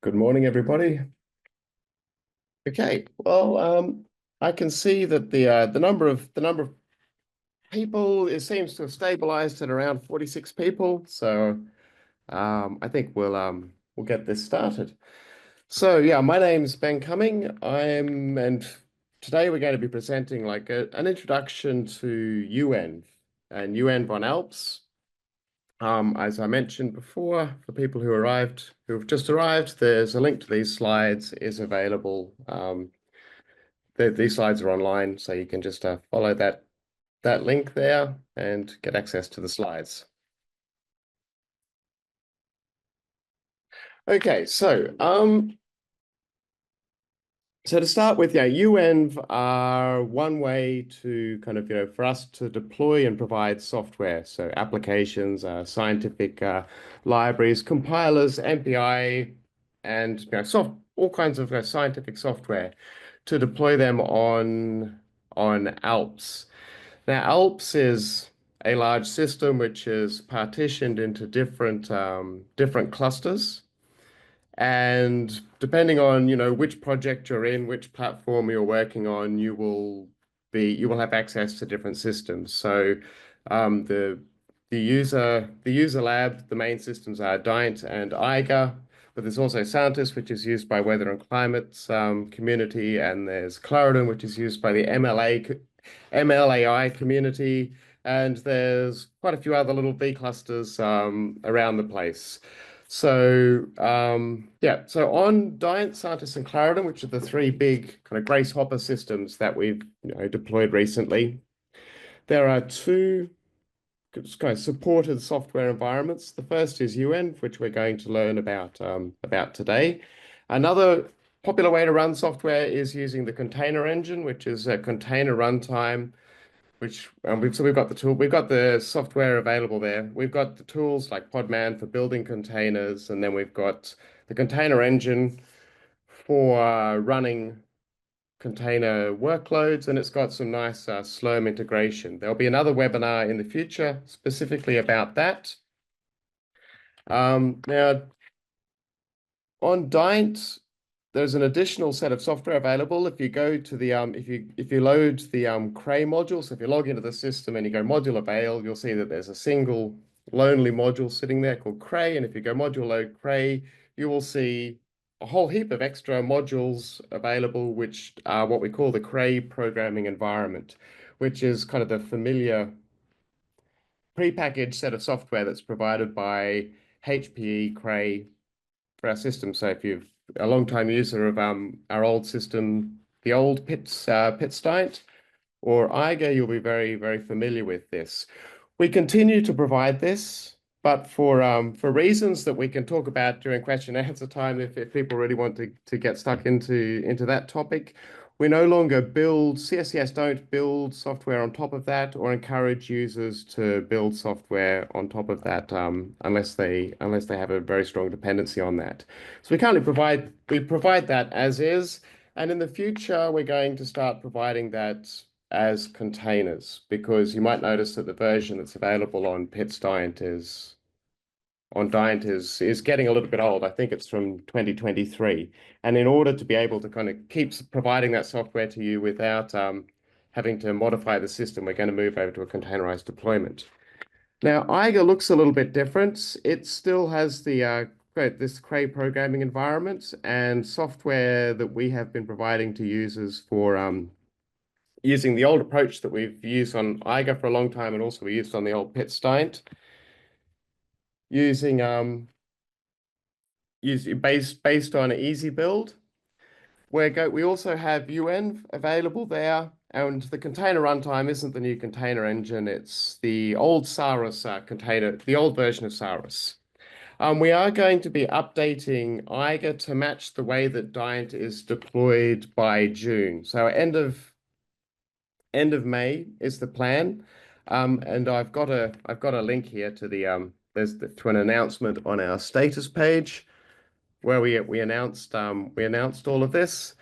Good morning, everybody. Okay, well, I can see that the number of people it seems to have stabilized at around 46 people. So I think we'll get this started. So yeah, my name's Ben Cumming. And today we're going to be presenting like an introduction to uenv and uenv on Alps. As I mentioned before, for people who have just arrived, there's a link to these slides is available. These slides are online, so you can just follow that link there and get access to the slides. Okay, so to start with, yeah, uenv are one way to kind of, for us to deploy and provide software. So applications, scientific libraries, compilers, MPI, and all kinds of scientific software to deploy them on Alps. Now, Alps is a large system which is partitioned into different clusters. And depending on, which project you're in, which platform you're working on, you will have access to different systems. So um, the the user lab, the main systems are Dint and Eiger, but there's also Santis, which is used by weather and climate community, and there's Clarendon, which is used by the MLAI community, and there's quite a few other little V clusters around the place. So yeah, so on Dint, Santis, and Clarendon, which are the three big kind of Grace Hopper systems that we've deployed recently, there are two kind of supported software environments. The first is uenv, which we're going to learn about today. Another popular way to run software is using the container engine, which is a container runtime we've got the tool, we've got the software available there. We've got the tools like Podman for building containers, and then we've got the container engine for running container workloads, and it's got some nice Slurm integration. There'll be another webinar in the future specifically about that. Now, on Dint, there's an additional set of software available. If you go to the if you load the Cray module, so if you log into the system and you go module avail, you'll see that there's a single lonely module sitting there called Cray. And if you go module load Cray, you will see a whole heap of extra modules available, which are what we call the Cray programming environment, which is kind of the familiar prepackaged set of software that's provided by HPE Cray for our system. So if you've a long-time user of our old system, the old Pitstein or Eiger, you'll be very, very familiar with this. We continue to provide this, but for reasons that we can talk about during question and answer time, if people really want to get stuck into that topic, we no longer CSCS don't build software on top of that or encourage users to build software on top of that unless they have a very strong dependency on that. So we currently provide that as is, and in the future we're going to start providing that as containers, because you might notice that the version that's available on Dint is getting a little bit old. I think it's from 2023. And in order to be able to kind of keep providing that software to you without having to modify the system, we're going to move over to a containerized deployment. Now, Eiger looks a little bit different. It still has this Cray programming environment and software that we have been providing to users for using the old approach that we've used on Eiger for a long time, and also we used on the old Pitstein, using based on easy build. We also have uenv available there, and the container runtime isn't the new container engine, it's the old Saurus container, the old version of Saurus. We are going to be updating Eiger to match the way that Dint is deployed by June. So end of May is the plan. And I've got a link here to to an announcement on our status page where we announced all of this.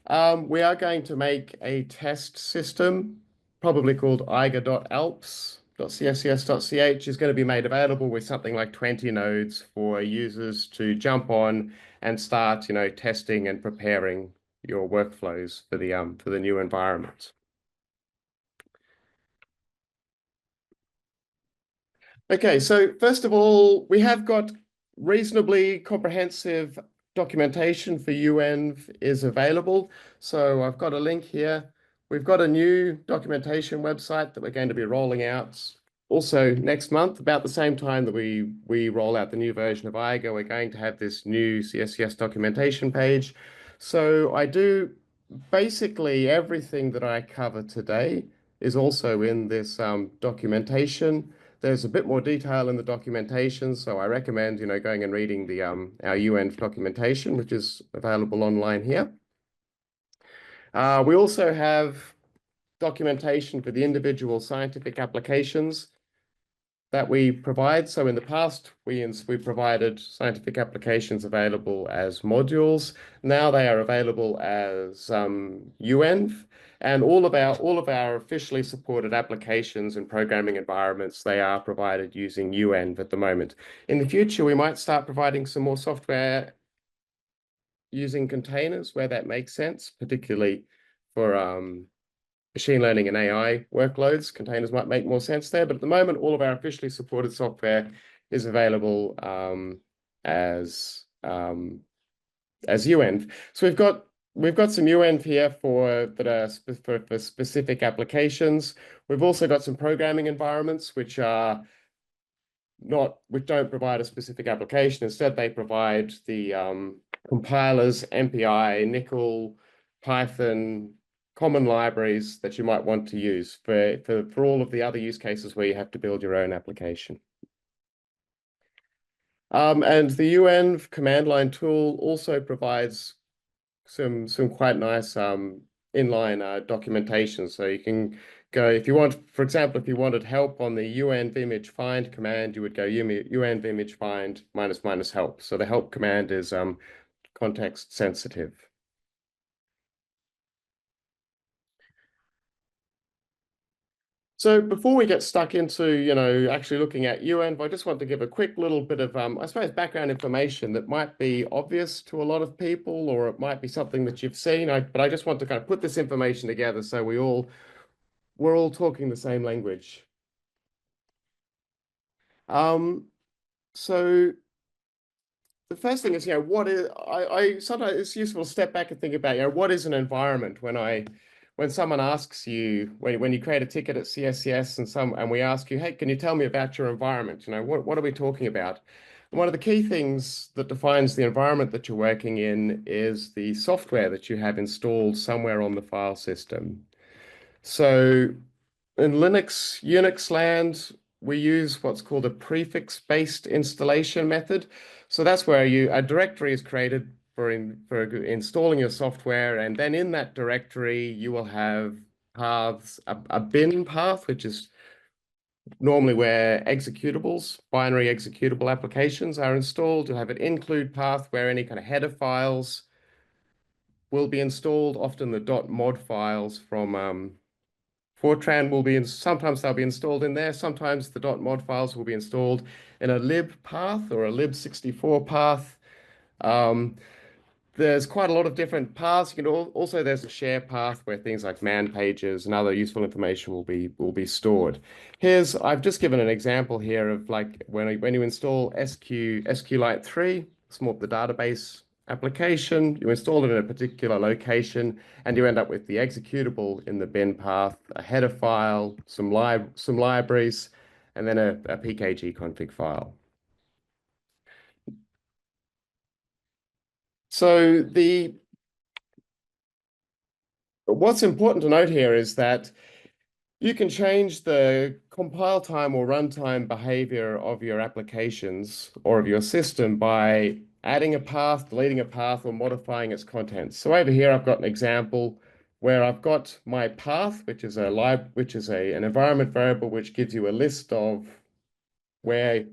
We are going to make a test system, probably called Eiger.alps, .cscs.ch is going to be made available with something like 20 nodes for users to jump on and start, testing and preparing your workflows for the new environment. Okay, so first of all, we have got reasonably comprehensive documentation for uenv is available. So I've got a link here. We've got a new documentation website that we're going to be rolling out also next month, about the same time that we roll out the new version of IGA. We're going to have this new CSCS documentation page. So I do basically everything that I cover today is also in this documentation. There's a bit more detail in the documentation, so I recommend, going and reading the our uenv documentation, which is available online here. We also have documentation for the individual scientific applications that we provide. So in the past, we provided scientific applications available as modules. Now they are available as uenv, and all of our officially supported applications and programming environments, they are provided using uenv at the moment. In the future, we might start providing some more software using containers where that makes sense, particularly for machine learning and AI workloads. Containers might make more sense there, but at the moment, all of our officially supported software is available as uenv. So we've got some uenv here for specific applications. We've also got some programming environments which don't provide a specific application. Instead, they provide the compilers, MPI, Nickel, Python, common libraries that you might want to use for all of the other use cases where you have to build your own application. And the uenv command line tool also provides some quite nice inline documentation. So you can go, if you want, for example, if you wanted help on the uenv image find command, you would go uenv image find -- help. So the help command is context sensitive. So before we get stuck into, actually looking at uenv, I just want to give a quick little bit of, I suppose, background information that might be obvious to a lot of people, or it might be something that you've seen. But I just want to kind of put this information together so we're all talking the same language. So the first thing is, what is, I sometimes it's useful to step back and think about, what is an environment when someone asks you, when you create a ticket at CSCS and we ask you, hey, can you tell me about your environment? What are we talking about? And one of the key things that defines the environment that you're working in is the software that you have installed somewhere on the file system. So in Linux, Unix land, we use what's called a prefix-based installation method. So that's where a directory is created for installing your software, and then in that directory you will have paths, a bin path, which is normally where binary executable applications are installed. You'll have an include path where any kind of header files will be installed, often the .mod files from Fortran will be sometimes they'll be installed in there. Sometimes the .mod files will be installed in a lib path or a lib64 path. There's quite a lot of different paths. Also there's a share path where things like man pages and other useful information will be stored. I've just given an example here of like when you install SQLite 3, it's more of the database application. You install it in a particular location, and you end up with the executable in the bin path, a header file, some libraries, and then a pkg config file. So what's important to note here is that you can change the compile time or runtime behavior of your applications or of your system by adding a path, deleting a path, or modifying its contents. So over here, I've got an example where I've got my path, which is an environment variable, which gives you a list of where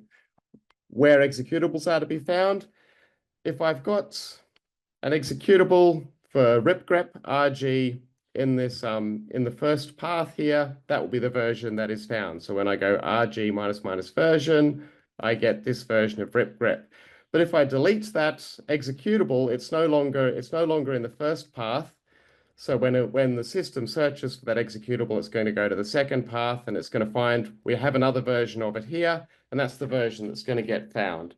executables are to be found. If I've got an executable for ripgrep rg in this in the first path here, that will be the version that is found. So when I go rg minus minus version, I get this version of rip grep. But if I delete that executable, it's no longer in the first path. So when the system searches for that executable, it's going to go to the second path and it's going to find we have another version of it here, and that's the version that's going to get found.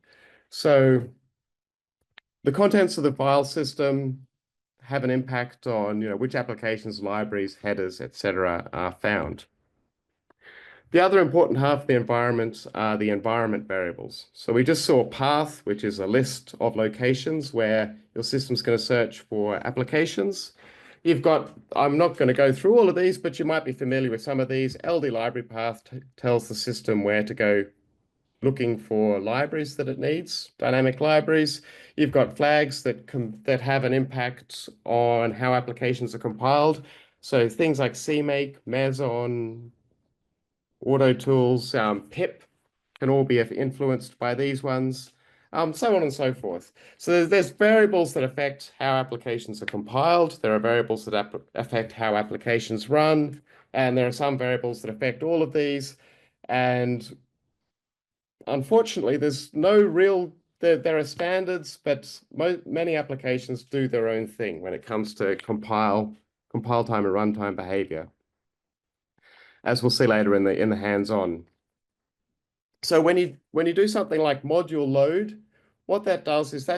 So the contents of the file system have an impact on which applications, libraries, headers, etc. are found. The other important half of the environment are the environment variables. So we just saw path, which is a list of locations where your system's going to search for applications. You've got, I'm not going to go through all of these, but you might be familiar with some of these. LD library path tells the system where to go looking for libraries that it needs, dynamic libraries. You've got flags that have an impact on how applications are compiled. So things like CMake, Meson, AutoTools, pip can all be influenced by these ones, so on and so forth. So there's variables that affect how applications are compiled. There are variables that affect how applications run, and there are some variables that affect all of these. And unfortunately, there's no real, there are standards, but many applications do their own thing when it comes to compile time and runtime behavior, as we'll see later in the hands-on. So when you do something like module load, what that does is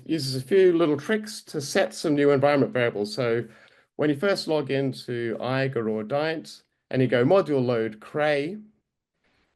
uses a few little tricks to set some new environment variables. So when you first log into Eiger or Dint and you go module load Cray,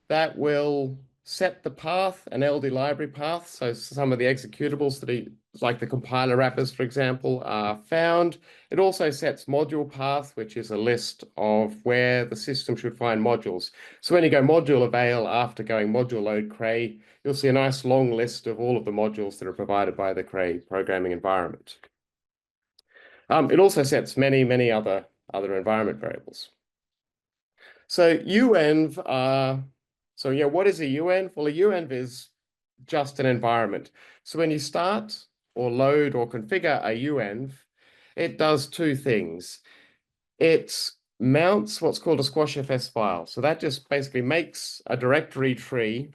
that will set the path, an LD library path. So some of the executables that like the compiler wrappers, for example, are found. It also sets module path, which is a list of where the system should find modules. So when you go module avail after going module load Cray, you'll see a nice long list of all of the modules that are provided by the Cray programming environment. It also sets many, many other environment variables. So uenv so yeah, what is a uenv? Well, a uenv is just an environment. So when you start or load or configure a uenv, it does two things. It mounts what's called a squashfs file. So that just basically makes a directory tree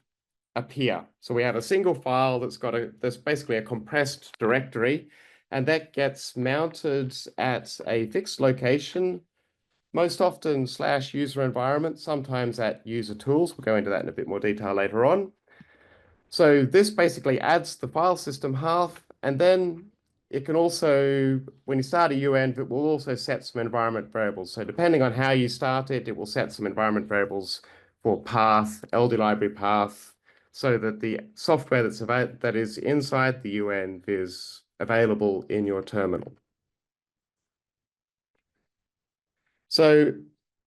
appear. So we have a single file that's basically a compressed directory, and that gets mounted at a fixed location, most often /user environment, sometimes at user tools. We'll go into that in a bit more detail later on. So this basically adds the file system half, and then it can also, when you start a uenv, it will also set some environment variables. So depending on how you start it, it will set some environment variables for path, LD library path, so that the software that is inside the uenv is available in your terminal. So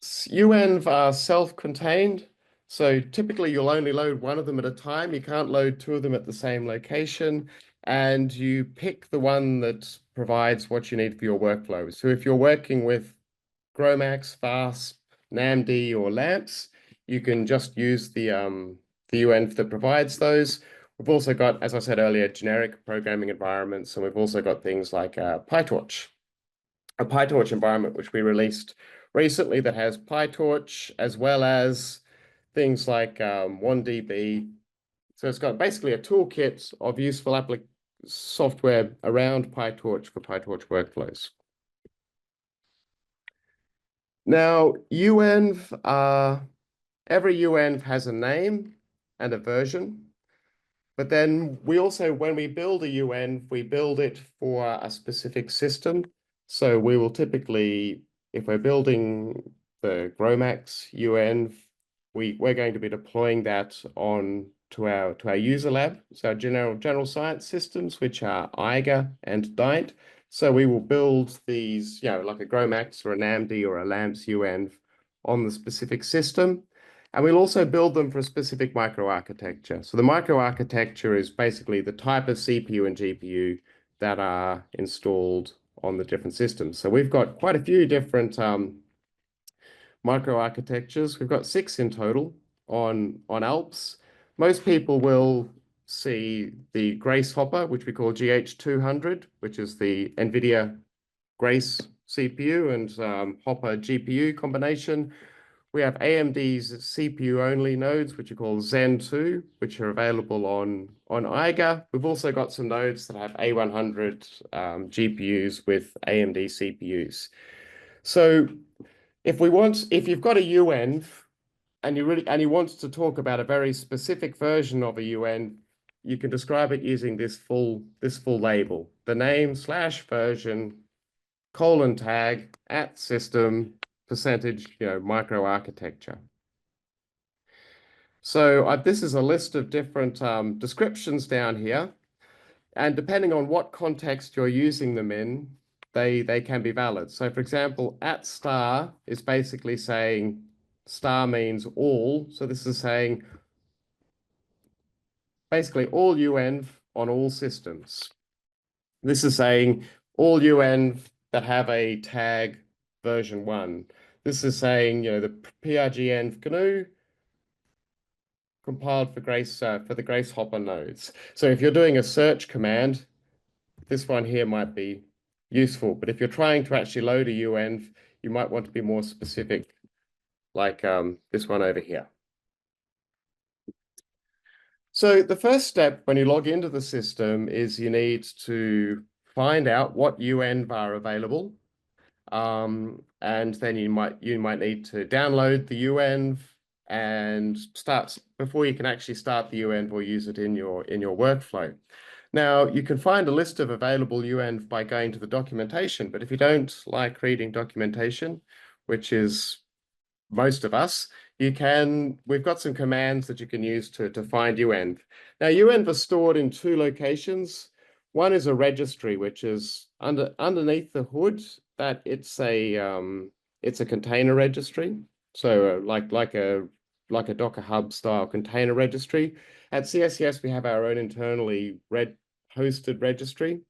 uenv are self-contained. So typically you'll only load one of them at a time. You can't load two of them at the same location. And you pick the one that provides what you need for your workflow. So if you're working with GROMACS, FAST, NAMD, or LAMPS, you can just use the uenv that provides those. We've also got, as I said earlier, generic programming environments, and we've also got things like PyTorch, a PyTorch environment which we released recently that has PyTorch as well as things like 1DB. So it's got basically a toolkit of useful software around PyTorch for PyTorch workflows. Now, every uenv has a name and a version. But then we also, when we build a uenv, we build it for a specific system. So we will typically, if we're building the GROMACS uenv, we're going to be deploying that to our user lab, so our general science systems, which are Eiger and Dint. So we will build these, like a GROMACS or a NAMD or a LAMPS uenv on the specific system. And we'll also build them for a specific microarchitecture. So the microarchitecture is basically the type of CPU and GPU that are installed on the different systems. So we've got quite a few different microarchitectures. We've got 6 in total on Alps. Most people will see the Grace Hopper, which we call GH200, which is the NVIDIA Grace CPU and Hopper GPU combination. We have AMD's CPU-only nodes, which are called Zen 2, which are available on Eiger. We've also got some nodes that have A100 GPUs with AMD CPUs. So if you've got a uenv and you want to talk about a very specific version of a uenv, you can describe it using this full label: the name / version :tag @system % microarchitecture. So this is a list of different descriptions down here, and depending on what context you're using them in, they can be valid. So for example, @star is basically saying star means all. So this is saying basically all uenv on all systems. This is saying all uenv that have a tag version 1. This is saying, the prgenv GNU compiled for the Grace Hopper nodes. So if you're doing a search command, this one here might be useful. But if you're trying to actually load a uenv, you might want to be more specific, like this one over here. So the first step when you log into the system is you need to find out what uenv are available. And then you might need to download the uenv and before you can actually start the uenv or use it in your workflow. Now you can find a list of available uenv by going to the documentation, but if you don't like reading documentation, which is most of us, we've got some commands that you can use to find uenv. Now uenv are stored in 2 locations. One is a registry, which is underneath the hood. That it's a container registry. So like a Docker Hub style container registry. At CSCS, we have our own internally hosted registry.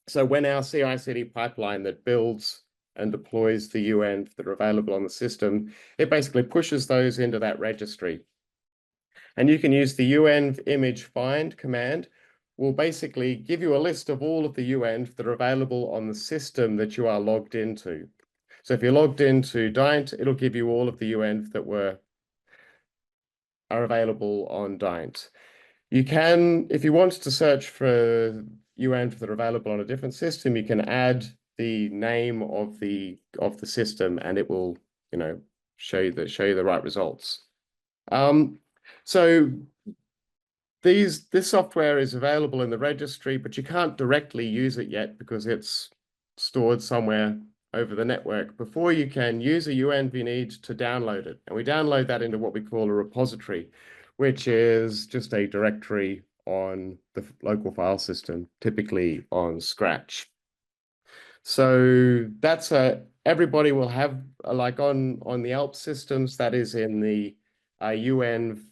So when our CI/CD pipeline that builds and deploys the uenv that are available on the system, it basically pushes those into that registry. And you can use the uenv image find command. Will basically give you a list of all of the uenv that are available on the system that you are logged into. So if you're logged into Dint, it'll give you all of the uenv that are available on Dint. You can, if you want to search for uenv that are available on a different system, you can add the name of the system, and it will, show you the right results. So this software is available in the registry, but you can't directly use it yet because it's stored somewhere over the network. Before you can use a uenv, you need to download it. And we download that into what we call a repository, which is just a directory on the local file system, typically on Scratch. So that's everybody will have, like on the ALP systems, that is in the uenv.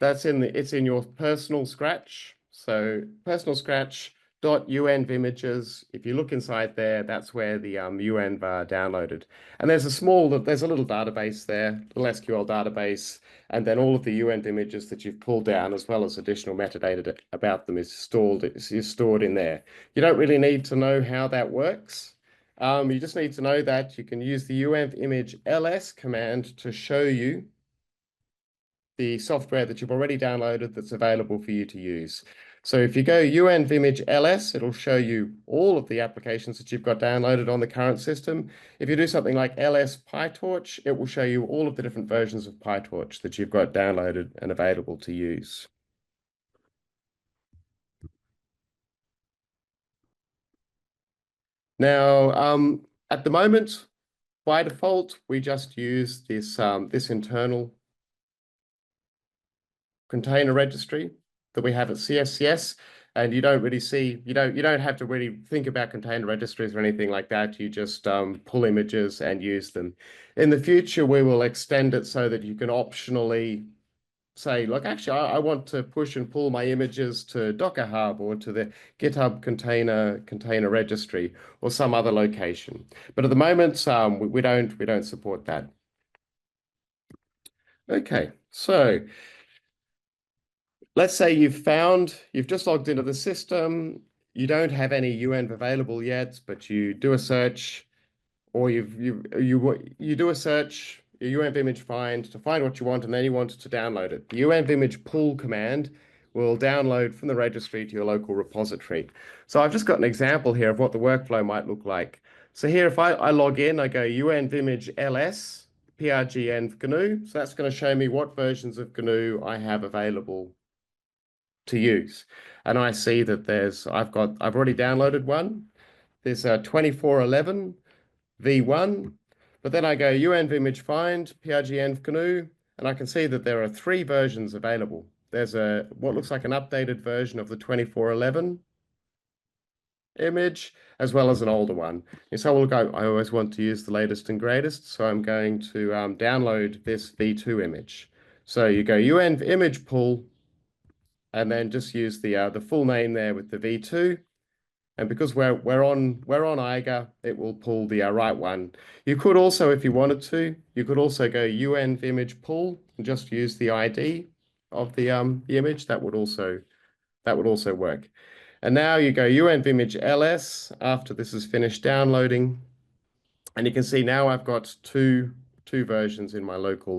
It's in your personal Scratch. So personal Scratch .uenv images. If you look inside there, that's where the uenv are downloaded. And there's a little database there, little SQL database, and then all of the uenv images that you've pulled down, as well as additional metadata about them, is stored in there. You don't really need to know how that works. You just need to know that you can use the uenv image ls command to show you the software that you've already downloaded that's available for you to use. So if you go uenv image ls, it'll show you all of the applications that you've got downloaded on the current system. If you do something like ls PyTorch, it will show you all of the different versions of PyTorch that you've got downloaded and available to use. Now, at the moment, by default, we just use this internal container registry that we have at CSCS, and you don't have to really think about container registries or anything like that. You just pull images and use them. In the future, we will extend it so that you can optionally say, look, actually, I want to push and pull my images to Docker Hub or to the GitHub container registry or some other location. But at the moment, we don't support that. Okay, so let's say you've just logged into the system. you don't have any uenv available yet, but you do a search, or you do a search, a uenv image find to find what you want, and then you want to download it. The uenv image pull command will download from the registry to your local repository. So I've just got an example here of what the workflow might look like. So here, if I log in, I go uenv image ls prgenv GNU. So that's going to show me what versions of GNU I have available to use. And I see that I've already downloaded one. There's a 2411 v1, but then I go uenv image find prgenv GNU, and I can see that there are 3 versions available. There's what looks like an updated version of the 2411 image, as well as an older one. And so I always want to use the latest and greatest, so I'm going to download this v2 image. So you go uenv image pull, and then just use the full name there with the v2. And because we're on Eiger, it will pull the right one. You could also, if you wanted to, you could also go uenv image pull and just use the ID of the image. That would also work. And now you go uenv image ls after this is finished downloading, and you can see now I've got two versions in my local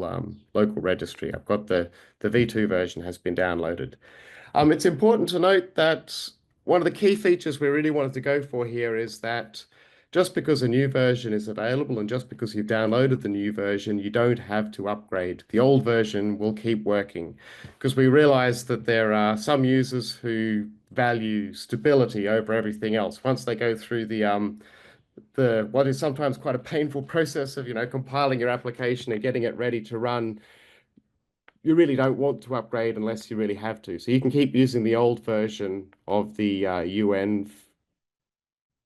registry. I've got the v2 version has been downloaded. It's important to note that one of the key features we really wanted to go for here is that just because a new version is available and just because you've downloaded the new version, you don't have to upgrade. The old version will keep working, because we realize that there are some users who value stability over everything else. Once they go through the what is sometimes quite a painful process of compiling your application and getting it ready to run, you really don't want to upgrade unless you really have to. So you can keep using the old version of the uenv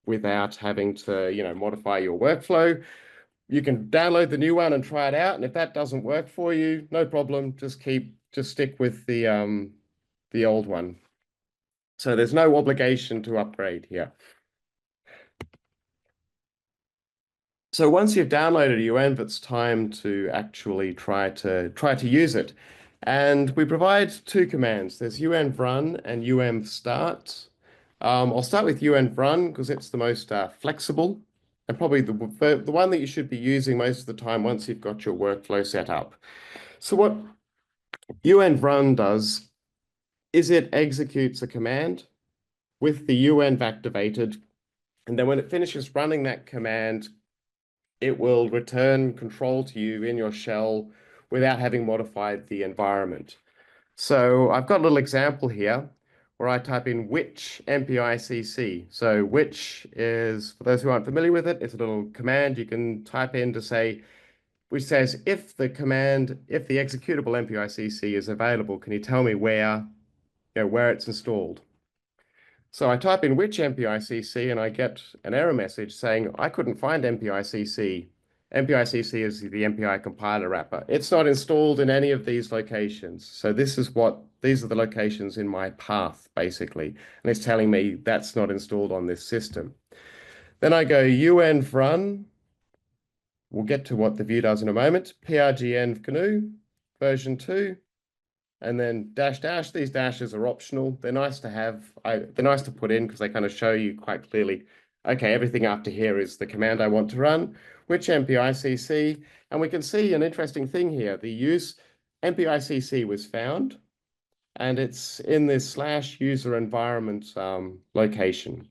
without having to, modify your workflow. You can download the new one and try it out, and if that doesn't work for you, no problem. Just stick with the old one. So there's no obligation to upgrade here. So once you've downloaded uenv, it's time to actually try to use it. And we provide 2 commands. There's uenv run and uenv start. I'll start with uenv run because it's the most flexible and probably the one that you should be using most of the time once you've got your workflow set up. So what uenv run does is it executes a command with the uenv activated, and then when it finishes running that command, it will return control to you in your shell without having modified the environment. So I've got a little example here where I type in which mpicc. So which is, for those who aren't familiar with it, it's a little command you can type in to say, which says if the executable mpicc is available, can you tell me where it's installed? So I type in which mpicc and I get an error message saying I couldn't find mpicc. mpicc is the MPI compiler wrapper. It's not installed in any of these locations. So these are the locations in my path, basically. And it's telling me that's not installed on this system. Then I go uenv run. We'll get to what the view does in a moment. prgenv GNU version 2. And then dash dash. These dashes are optional. They're nice to have. They're nice to put in because they kind of show you quite clearly, okay, everything after here is the command I want to run, which mpicc. And we can see an interesting thing here. The mpicc was found, and it's in this /user environment location.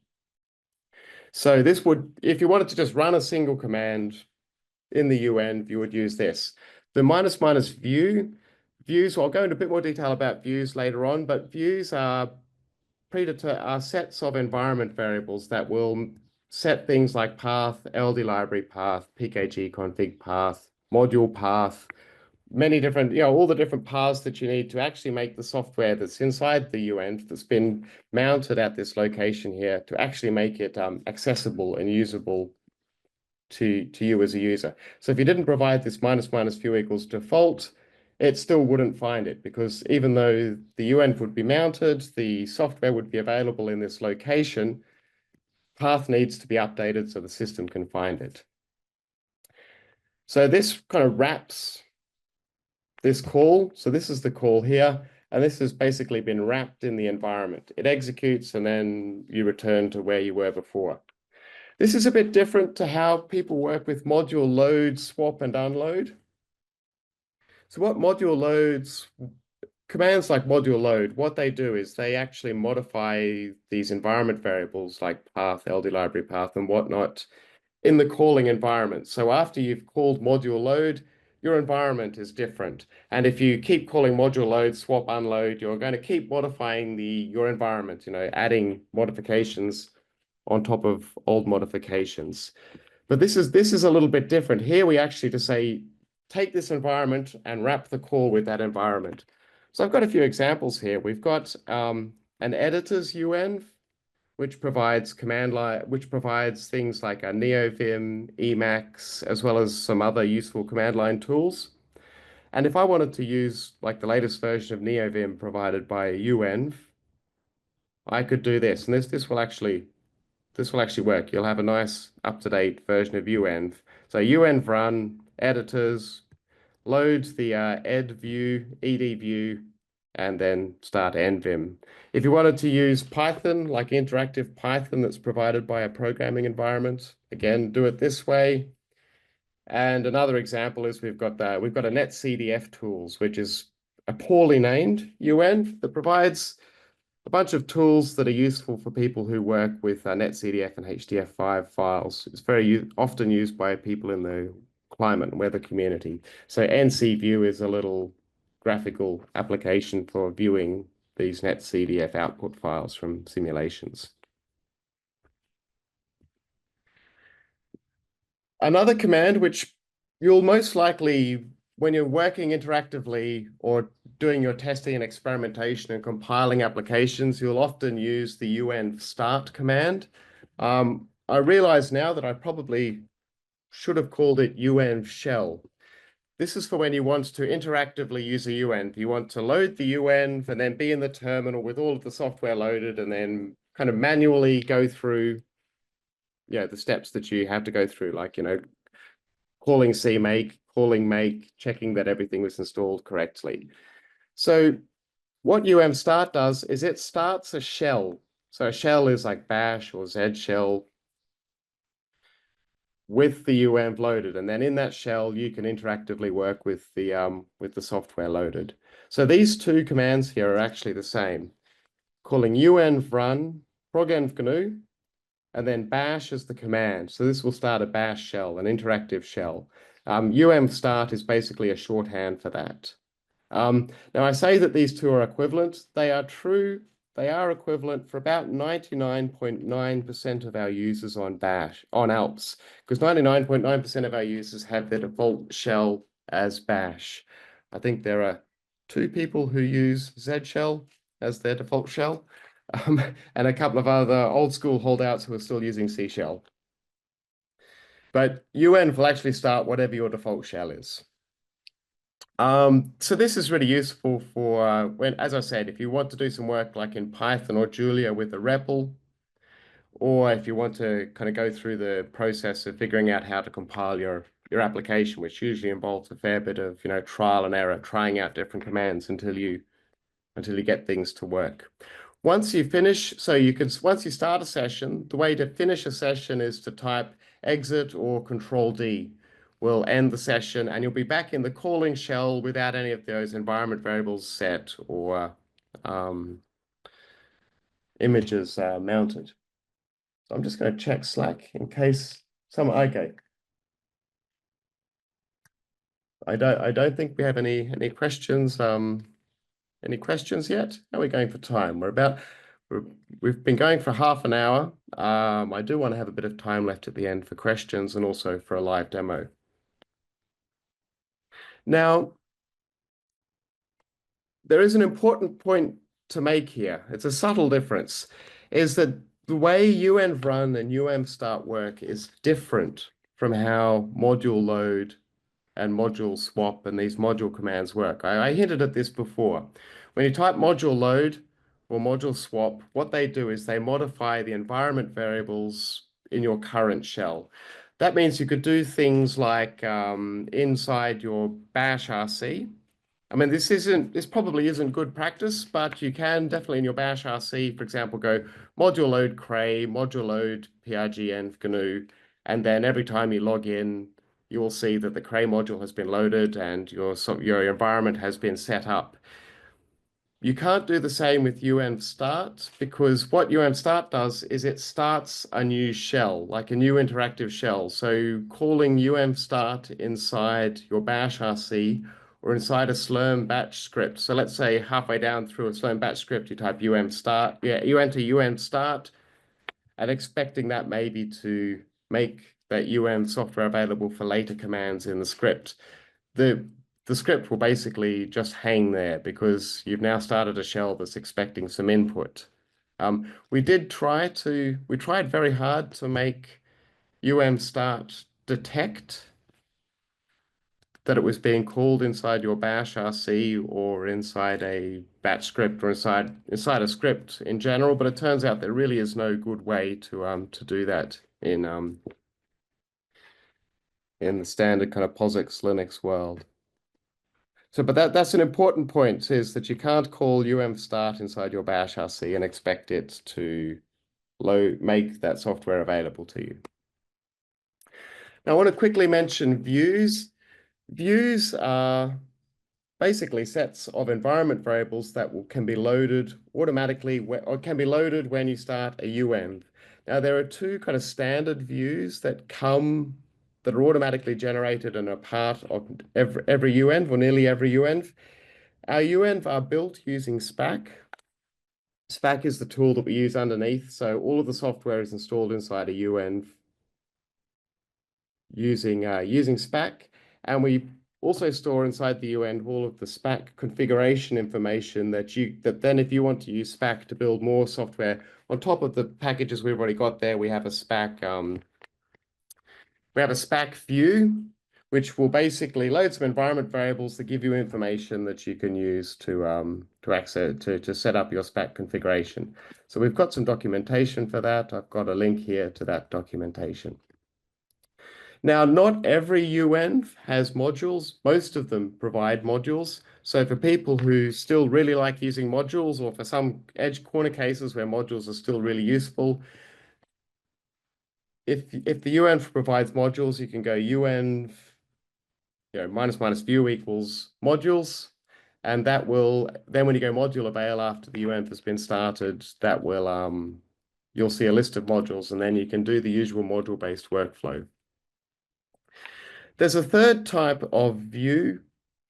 So this would, if you wanted to just run a single command in the uenv, you would use this. The views, I'll go into a bit more detail about views later on, but views are sets of environment variables that will set things like path, LD library path, pkg config path, module path, many different, all the different paths that you need to actually make the software that's inside the uenv that's been mounted at this location here to actually make it accessible and usable to you as a user. So if you didn't provide this --view equals default, it still wouldn't find it, because even though the uenv would be mounted, the software would be available in this location, path needs to be updated so the system can find it. So this kind of wraps this call. So this is the call here. And this has basically been wrapped in the environment. It executes and then you return to where you were before. This is a bit different to how people work with module load, swap, and unload. So what module loads, commands like module load, what they do is they actually modify these environment variables like path, LD library path, and whatnot in the calling environment. So after you've called module load, your environment is different. And if you keep calling module load, swap, unload, you're going to keep modifying your environment, adding modifications on top of old modifications. But this is a little bit different. Here we actually just say, take this environment and wrap the call with that environment. So I've got a few examples here. We've got an editor's uenv, which provides which provides things like a neovim, Emacs, as well as some other useful command line tools. And if I wanted to use like the latest version of neovim provided by uenv, I could do this, and this will actually work. You'll have a nice up-to-date version of uenv. So uenv run editors loads the ed view, ed view, and then start envim. If you wanted to use Python, like interactive Python that's provided by a programming environment, again, do it this way. And another example is we've got a netcdf tools, which is a poorly named uenv that provides a bunch of tools that are useful for people who work with netcdf and HDF5 files. It's very often used by people in the climate and weather community. So NCView is a little graphical application for viewing these netcdf output files from simulations. Another command which you'll most likely, when you're working interactively or doing your testing and experimentation and compiling applications, you'll often use the uenv start command. I realize now that I probably should have called it uenv shell. This is for when you want to interactively use a uenv. You want to load the uenv and then be in the terminal with all of the software loaded and then kind of manually go through the steps that you have to go through, like, calling cmake, calling make, checking that everything was installed correctly. So what uenv start does is it starts a shell. So a shell is like bash or z shell with the uenv loaded, and then in that shell you can interactively work with the software loaded. So these two commands here are actually the same. Calling uenv run, progenv GNU, and then bash is the command. So this will start a bash shell, an interactive shell. uenv start is basically a shorthand for that. Now I say that these two are equivalent. They are true. They are equivalent for about 99.9% of our users on Alps, because 99.9% of our users have their default shell as bash. I think there are 2 people who use Z shell as their default shell, and a couple of other old school holdouts who are still using C shell. But uenv will actually start whatever your default shell is. So this is really useful for when, as I said, if you want to do some work like in Python or Julia with a REPL, or if you want to kind of go through the process of figuring out how to compile your application, which usually involves a fair bit of trial and error, trying out different commands until you get things to work. Once you finish, once you start a session, the way to finish a session is to type exit or Control D. Will end the session and you'll be back in the calling shell without any of those environment variables set or images mounted. So I'm just going to check Slack in case okay. I don't think we have any questions. Any questions yet? How are we going for time? We've been going for half an hour. I do want to have a bit of time left at the end for questions and also for a live demo. Now, there is an important point to make here. It's a subtle difference, is that the way uenv run and uenv start work is different from how module load and module swap and these module commands work. I hinted at this before. When you type module load or module swap, what they do is they modify the environment variables in your current shell. That means you could do things like inside your bash RC, I mean, this probably isn't good practice, but you can definitely in your Bash RC, for example, go module load Cray, module load PRGenv GNU, and then every time you log in, you will see that the Cray module has been loaded and your environment has been set up. You can't do the same with uenv start because what uenv start does is it starts a new shell, like a new interactive shell. So calling uenv start inside your bash RC or inside a Slurm batch script. So let's say halfway down through a Slurm batch script, you type uenv start. Yeah, you enter uenv start and expecting that maybe to make that uenv software available for later commands in the script. The script will basically just hang there because you've now started a shell that's expecting some input. We tried very hard to make start detect that it was being called inside your bash RC or inside a batch script or inside a script in general, but it turns out there really is no good way to do that in the standard kind of POSIX Linux world. So, but that's an important point, is that you can't call uenv start inside your bash RC and expect it to make that software available to you. Now, I want to quickly mention views. Views are basically sets of environment variables that can be loaded automatically or can be loaded when you start a uenv. Now, there are two kind of standard views that are automatically generated and are part of every uenv or nearly every uenv. Our uenv are built using SPAC. SPAC is the tool that we use underneath, so all of the software is installed inside a uenv using SPAC, and we also store inside the uenv all of the SPAC configuration information that then if you want to use SPAC to build more software on top of the packages we've already got there, we have a SPAC view, which will basically load some environment variables that give you information that you can use to set up your SPAC configuration. So we've got some documentation for that. I've got a link here to that documentation. Now, not every uenv has modules. Most of them provide modules. So for people who still really like using modules, or for some edge corner cases where modules are still really useful, if the uenv provides modules, you can go uenv minus minus view equals modules, and that will then when you go module avail after the uenv has been started, that will you'll see a list of modules, and then you can do the usual module-based workflow. There's a third type of view,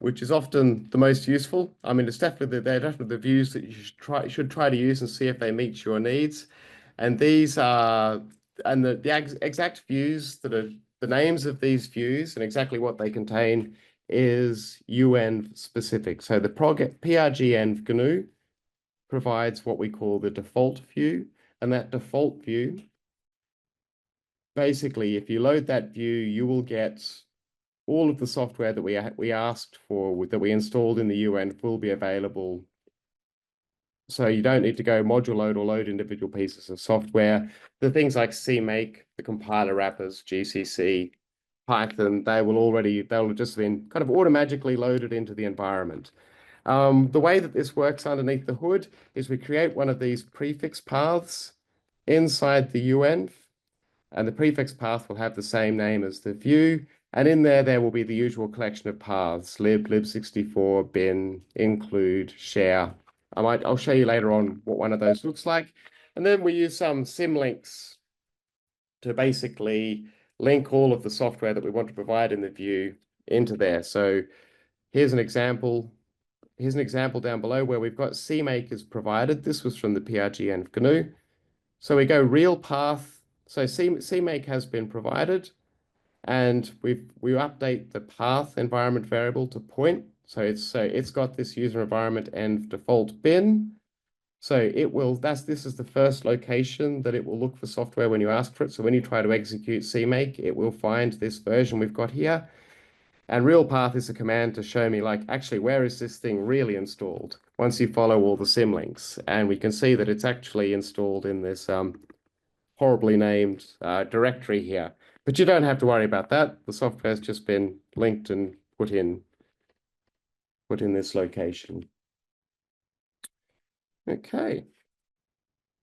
which is often the most useful. I mean, they're definitely the views that you should try to use and see if they meet your needs. And these are the exact views that are the names of these views and exactly what they contain is uenv specific. So the PRGenv GNU provides what we call the default view, and that default view, basically, if you load that view, you will get all of the software that we asked for, that we installed in the uenv, will be available. So you don't need to go module load or load individual pieces of software. The things like CMake, the compiler wrappers, GCC, Python, they'll just been kind of automatically loaded into the environment. The way that this works underneath the hood is we create one of these prefix paths inside the uenv, and the prefix path will have the same name as the view. And in there will be the usual collection of paths: lib, lib64, bin, include, share. I'll show you later on what one of those looks like. And then we use some symlinks to basically link all of the software that we want to provide in the view into there. So here's an example. Here's an example down below where we've got CMake is provided. This was from the PRGenv GNU. So we go real path. So CMake has been provided, and we update the path environment variable to point. So it's got this user environment and default bin. So this is the first location that it will look for software when you ask for it. So when you try to execute CMake, it will find this version we've got here. And real path is a command to show me, like, actually, where is this thing really installed once you follow all the symlinks. And we can see that it's actually installed in this horribly named directory here. But you don't have to worry about that. The software's just been linked and put in. put in this location. Okay,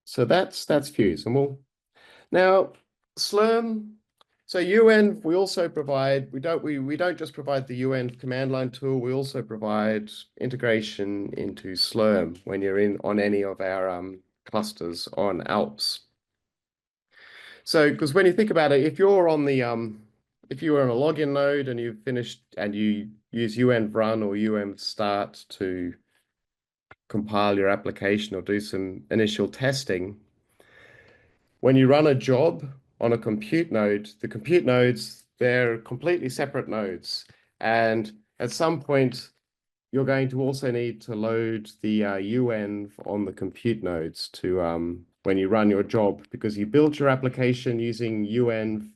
so that's Fuse, and we'll now Slurm. So uenv, we also provide. We don't just provide the uenv command line tool. We also provide integration into Slurm when you're in on any of our clusters on Alps. So, because when you think about it, if you're on the if you were on a login node and you've finished and you use uenv run or uenv start to compile your application or do some initial testing, when you run a job on a compute node, the compute nodes, they're completely separate nodes. And at some point, you're going to also need to load the uenv on the compute nodes to when you run your job, because you built your application using uenv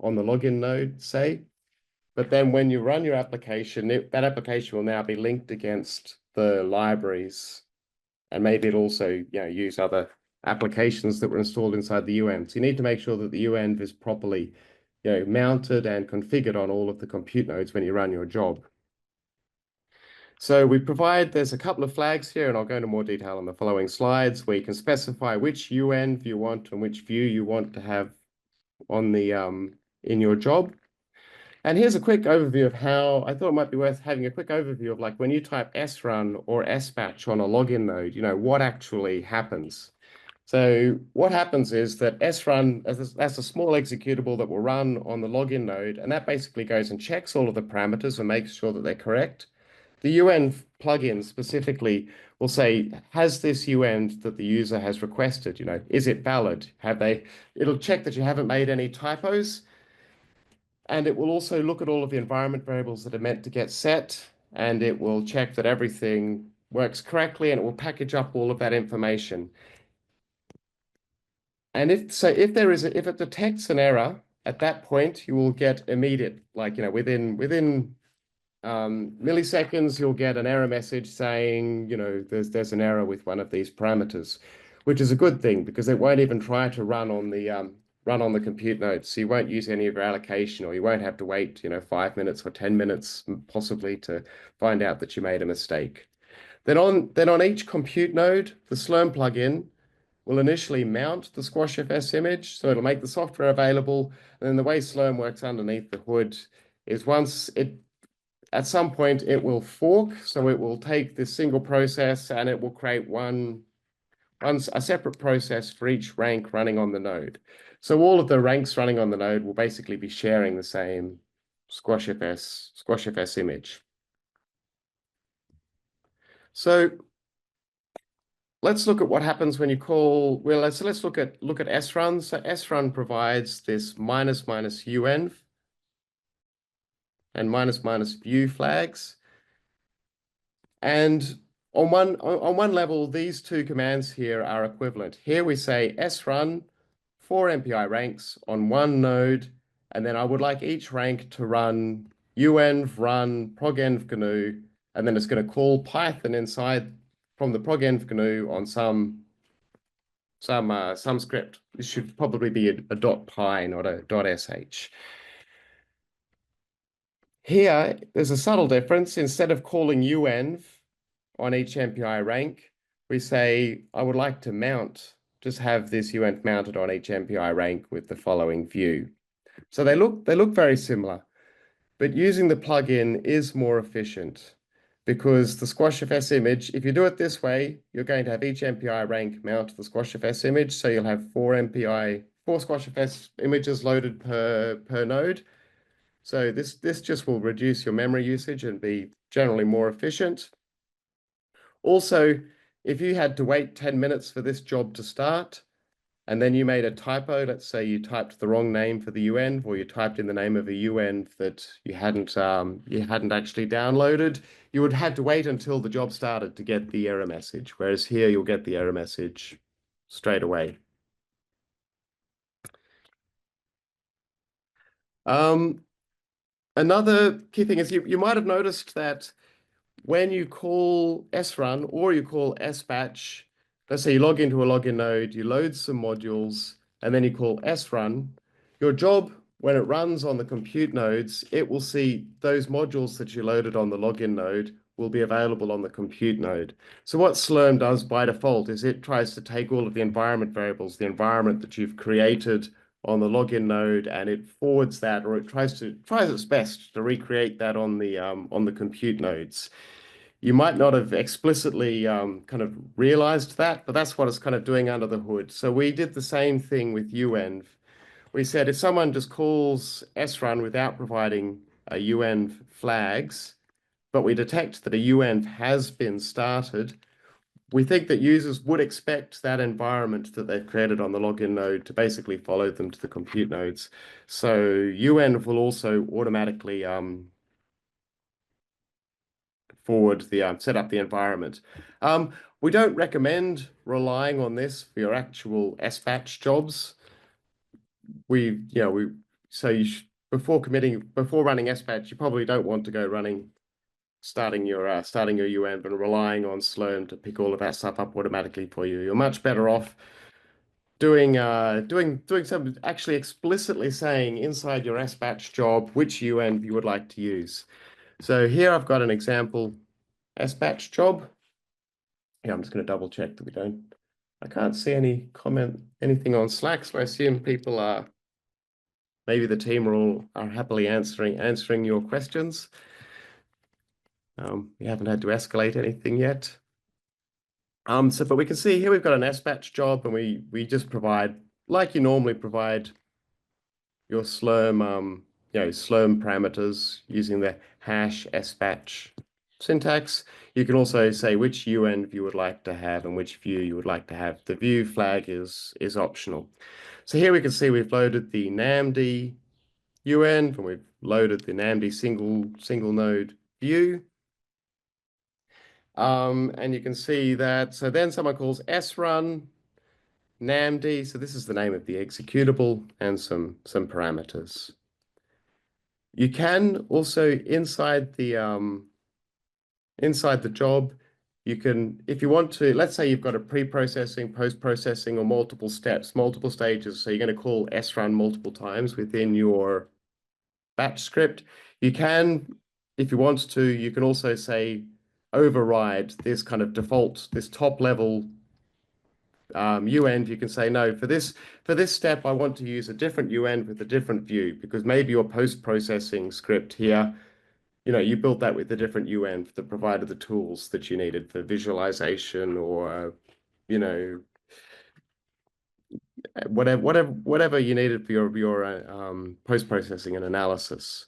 on the login node, say. But then when you run your application, that application will now be linked against the libraries, and maybe it'll also use other applications that were installed inside the uenv. So you need to make sure that the uenv is properly mounted and configured on all of the compute nodes when you run your job. So there's a couple of flags here, and I'll go into more detail on the following slides, where you can specify which uenv you want and which view you want to have on the in your job. And here's a quick overview of how I thought it might be worth having a quick overview of, like, when you type srun or sbatch on a login node, what actually happens. So what happens is that srun, that's a small executable that will run on the login node, and that basically goes and checks all of the parameters and makes sure that they're correct. The uenv plugin specifically will say, has this uenv that the user has requested, is it valid? It'll check that you haven't made any typos. And it will also look at all of the environment variables that are meant to get set, and it will check that everything works correctly, and it will package up all of that information. And if it detects an error, at that point, you will get immediate, within milliseconds, you'll get an error message saying, there's an error with one of these parameters, which is a good thing because it won't even try to run on the compute node. So you won't use any of your allocation, or you won't have to wait, 5 minutes or 10 minutes possibly to find out that you made a mistake. Then on each compute node, the Slurm plugin will initially mount the squashfs image, so it'll make the software available. And then the way Slurm works underneath the hood is at some point it will fork, so it will take this single process and it will create a separate process for each rank running on the node. So all of the ranks running on the node will basically be sharing the same squashfs image. So let's look at what happens when you call. Well, let's look at srun. So srun provides this --uenv and --view flags. And on one level, these two commands here are equivalent. Here we say srun 4 MPI ranks on one node, and then I would like each rank to run uenv run progenv GNU, and then it's going to call Python inside from the progenv GNU on some script. This should probably be a .py, not a .sh. Here, there's a subtle difference. Instead of calling uenv on each MPI rank, we say, I would like to just have this uenv mounted on each MPI rank with the following view. So they look very similar, but using the plugin is more efficient, because the squashfs image, if you do it this way, you're going to have each MPI rank mount the squashfs image. So you'll have 4 squashfs images loaded per node. So this just will reduce your memory usage and be generally more efficient. Also, if you had to wait 10 minutes for this job to start, and then you made a typo, let's say you typed the wrong name for the uenv, or you typed in the name of a uenv that you hadn't actually downloaded, you would have to wait until the job started to get the error message. Whereas here, you'll get the error message straight away. Another key thing is you might have noticed that when you call srun or you call sbatch, let's say you log into a login node, you load some modules, and then you call srun, your job, when it runs on the compute nodes, it will see those modules that you loaded on the login node will be available on the compute node. So what Slurm does by default is it tries to take all of the environment variables, the environment that you've created on the login node, and it forwards that, or it tries its best to recreate that on the compute nodes. You might not have explicitly kind of realized that, but that's what it's kind of doing under the hood. So we did the same thing with uenv. We said if someone just calls srun without providing a uenv flags, but we detect that a uenv has been started, we think that users would expect that environment that they've created on the login node to basically follow them to the compute nodes. So uenv will also automatically forward the set up the environment. We don't recommend relying on this for your actual SBatch jobs. So before running SBatch, you probably don't want to go starting your uenv and relying on Slurm to pick all of that stuff up automatically for you. You're much better off doing something, actually explicitly saying inside your SBatch job which uenv you would like to use. So here I've got an example SBatch job. Yeah, I'm just going to double check that I can't see anything on Slack, so I assume people maybe the team are happily answering your questions. We haven't had to escalate anything yet. But we can see here we've got an SBatch job, and we just provide, like you normally provide, your Slurm Slurm parameters using the hash SBatch syntax. You can also say which uenv you would like to have and which view you would like to have. The view flag is optional. So here we can see we've loaded the namd uenv, and we've loaded the namd single node view. And you can see that, so then someone calls srun namd, so this is the name of the executable, and some parameters. You can also inside the job, you can, if you want to, let's say you've got a pre-processing, post-processing, or multiple steps, multiple stages. So you're going to call srun multiple times within your batch script. You can, if you want to, you can also say override this kind of default, this top level uenv. You can say no, for this step I want to use a different uenv with a different view, because maybe your post-processing script here, you built that with a different uenv that provided the tools that you needed for visualization, or whatever you needed for your post-processing and analysis.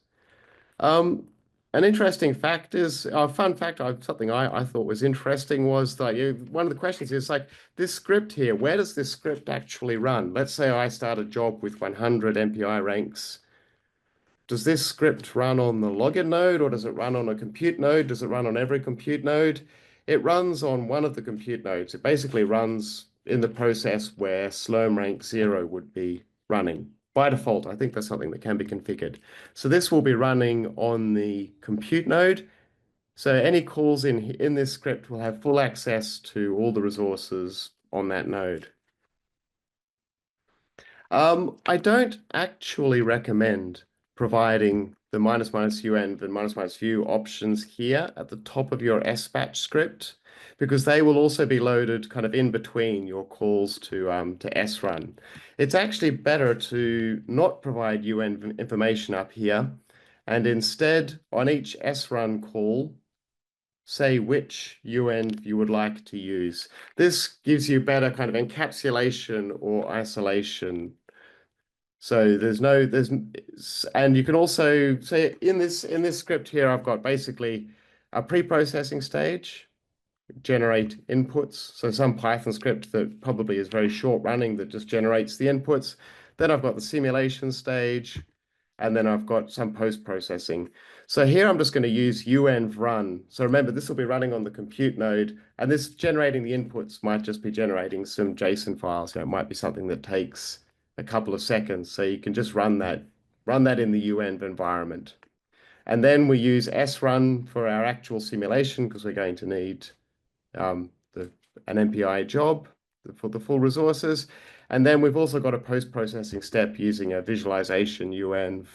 An interesting fact is, a fun fact, something I thought was interesting was that one of the questions is like, this script here, where does this script actually run? Let's say I start a job with 100 MPI ranks. Does this script run on the login node, or does it run on a compute node? Does it run on every compute node? It runs on one of the compute nodes. It basically runs in the process where Slurm rank 0 would be running. By default, I think that's something that can be configured. So this will be running on the compute node. So any calls in this script will have full access to all the resources on that node. I don't actually recommend providing the --uenv and --view options here at the top of your SBatch script, because they will also be loaded kind of in between your calls to srun. It's actually better to not provide uenv information up here, and instead on each srun call, say which uenv you would like to use. This gives you better kind of encapsulation or isolation. So and you can also say in this script here, I've got basically a pre-processing stage, generate inputs. So some Python script that probably is very short running that just generates the inputs. Then I've got the simulation stage, and then I've got some post-processing. So here I'm just going to use uenv run. So remember, this will be running on the compute node, and this generating the inputs might just be generating some JSON files. It might be something that takes a couple of seconds. So you can just run that in the uenv environment. And then we use srun for our actual simulation, because we're going to need an MPI job for the full resources. And then we've also got a post-processing step using a visualization uenv.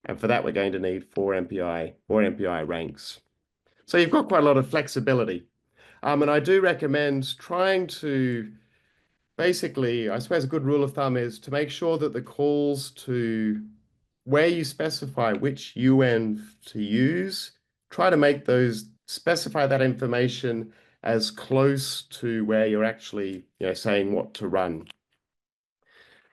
And for that, we're going to need 4 MPI ranks. So you've got quite a lot of flexibility. And I do recommend trying to basically, I suppose a good rule of thumb is to make sure that the calls to where you specify which uenv to use, try to make those, specify that information as close to where you're actually, saying what to run.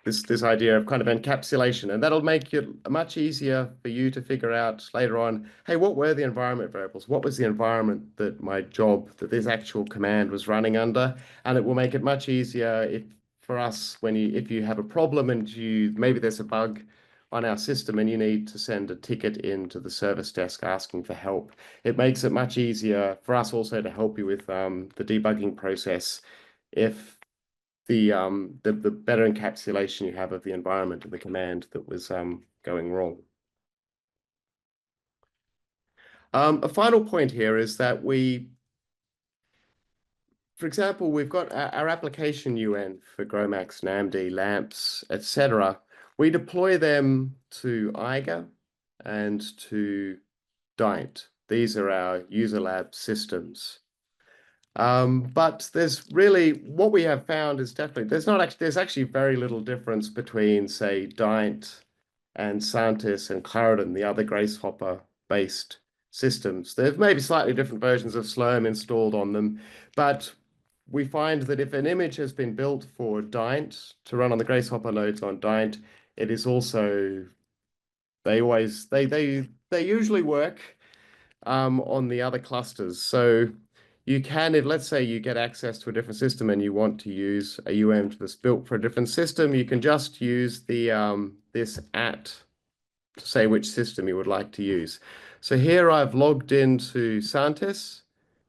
This idea of kind of encapsulation, and that'll make it much easier for you to figure out later on, hey, what were the environment variables? What was the environment that my job, that this actual command was running under? And it will make it much easier if for us if you have a problem and maybe there's a bug on our system and you need to send a ticket into the service desk asking for help. It makes it much easier for us also to help you with the debugging process if the better encapsulation you have of the environment of the command that was going wrong. A final point here is that for example, we've got our application UN for GROMACS, NAMD, LAMPS, etc. We deploy them to IGA and to Dint. These are our user lab systems. But there's really, what we have found is definitely, there's actually very little difference between, say, Dint and Santis and Clarendon, the other Gracehopper-based systems. There's maybe slightly different versions of Slurm installed on them, but we find that if an image has been built for Dint to run on the Gracehopper nodes on Dint, it is also, they usually work on the other clusters. So you can, if let's say you get access to a different system and you want to use a uenv that's built for a different system, you can just use the this @ to say which system you would like to use. So here I've logged into Santis,